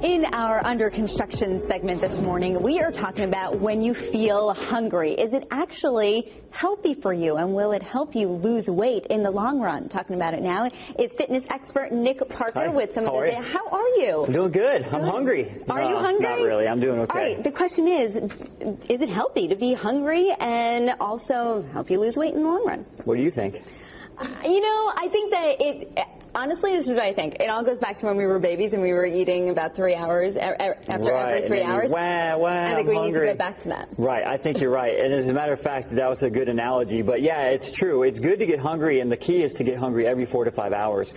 In our under construction segment this morning, we are talking about when you feel hungry. Is it actually healthy for you, and will it help you lose weight in the long run? Talking about it now is fitness expert Nick Parker. Hi. With some of the day. How are you? I'm doing good. I'm hungry. Are you hungry? Not really. I'm doing okay. All right. The question is it healthy to be hungry and also help you lose weight in the long run? What do you think? You know, I think that honestly, this is what I think. It all goes back to when we were babies and we were eating about 3 hours after every 3 hours. I think we need to go back to that. Right. I think you're right. And as a matter of fact, that was a good analogy. But yeah, it's true. It's good to get hungry, and the key is to get hungry every 4 to 5 hours.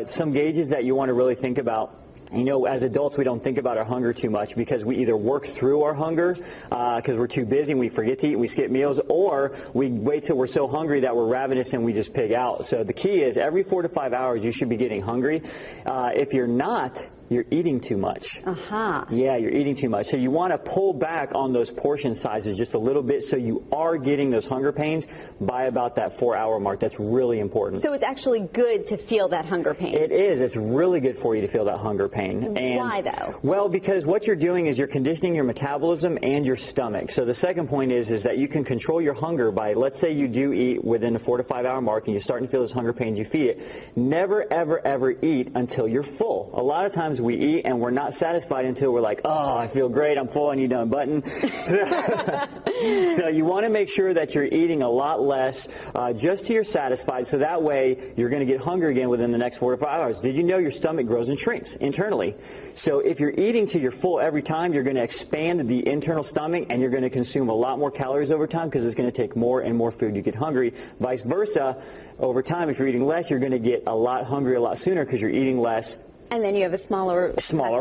Some gauges that you want to really think about. You know, as adults, we don't think about our hunger too much because we either work through our hunger because we're too busy and we forget to eat and we skip meals, or we wait till we're so hungry that we're ravenous and we just pig out. So the key is every 4 to 5 hours you should be getting hungry. If you're not, you're eating too much. Yeah, you're eating too much. So you want to pull back on those portion sizes just a little bit so you are getting those hunger pains by about that 4-hour mark. That's really important. So it's actually good to feel that hunger pain. It is. It's really good for you to feel that hunger pain. And why though? Well, because what you're doing is you're conditioning your metabolism and your stomach. So the second point is that you can control your hunger by, let's say you do eat within the 4 to 5 hour mark and you're starting to feel those hunger pains, you feed it. Never, ever, ever eat until you're full. A lot of times we eat and we're not satisfied until we're like, oh, I feel great, I'm full, I need to unbutton. So you want to make sure that you're eating a lot less just till you're satisfied, so that way you're going to get hungry again within the next 4 to 5 hours. Did you know your stomach grows and shrinks internally? So if you're eating till you're full every time, you're going to expand the internal stomach and you're going to consume a lot more calories over time because it's going to take more and more food to get hungry. Vice versa, over time, if you're eating less, you're going to get a lot hungrier a lot sooner because you're eating less. And then you have a smaller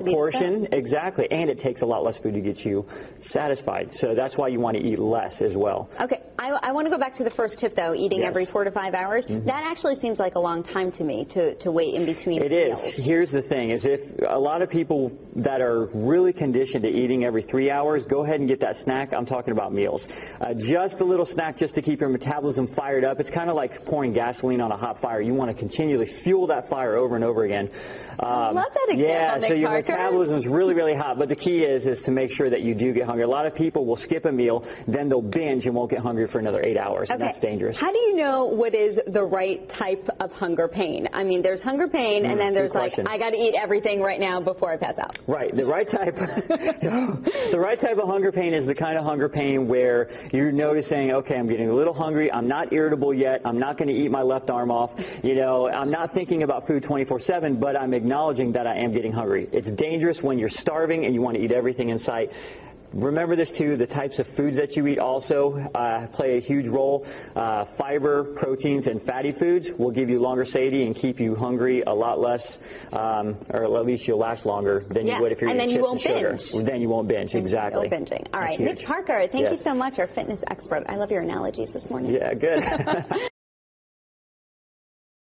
portion, exactly, and it takes a lot less food to get you satisfied. So that's why you want to eat less as well. Okay, I want to go back to the first tip, though, eating every 4 to 5 hours. That actually seems like a long time to me to wait in between meals. It is. Here's the thing, is if a lot of people that are really conditioned to eating every 3 hours, go ahead and get that snack. I'm talking about meals. Just a little snack just to keep your metabolism fired up. It's kind of like pouring gasoline on a hot fire. You want to continually fuel that fire over and over again. I love that example, yeah, so your Parker. metabolism is really, really hot, but the key is to make sure that you do get hungry. A lot of people will skip a meal, then they'll binge and won't get hungry for another 8 hours, and that's dangerous. How do you know what is the right type of hunger pain? I mean, there's hunger pain, and then there's like, I got to eat everything right now before I pass out. Right. The right type, the right type of hunger pain is the kind of hunger pain where you're noticing, okay, I'm getting a little hungry, I'm not irritable yet, I'm not going to eat my left arm off, you know, I'm not thinking about food 24/7, but I'm acknowledging that I am getting hungry. It's dangerous when you're starving and you want to eat everything in sight. Remember this too, the types of foods that you eat also play a huge role. Fiber, proteins, and fatty foods will give you longer satiety and keep you hungry a lot less, or at least you'll last longer than you would if you're eating chips and sugar. Binge. Then you won't binge, exactly. No binging. All right, Nick Parker, thank you so much, our fitness expert. I love your analogies this morning. Yeah, good.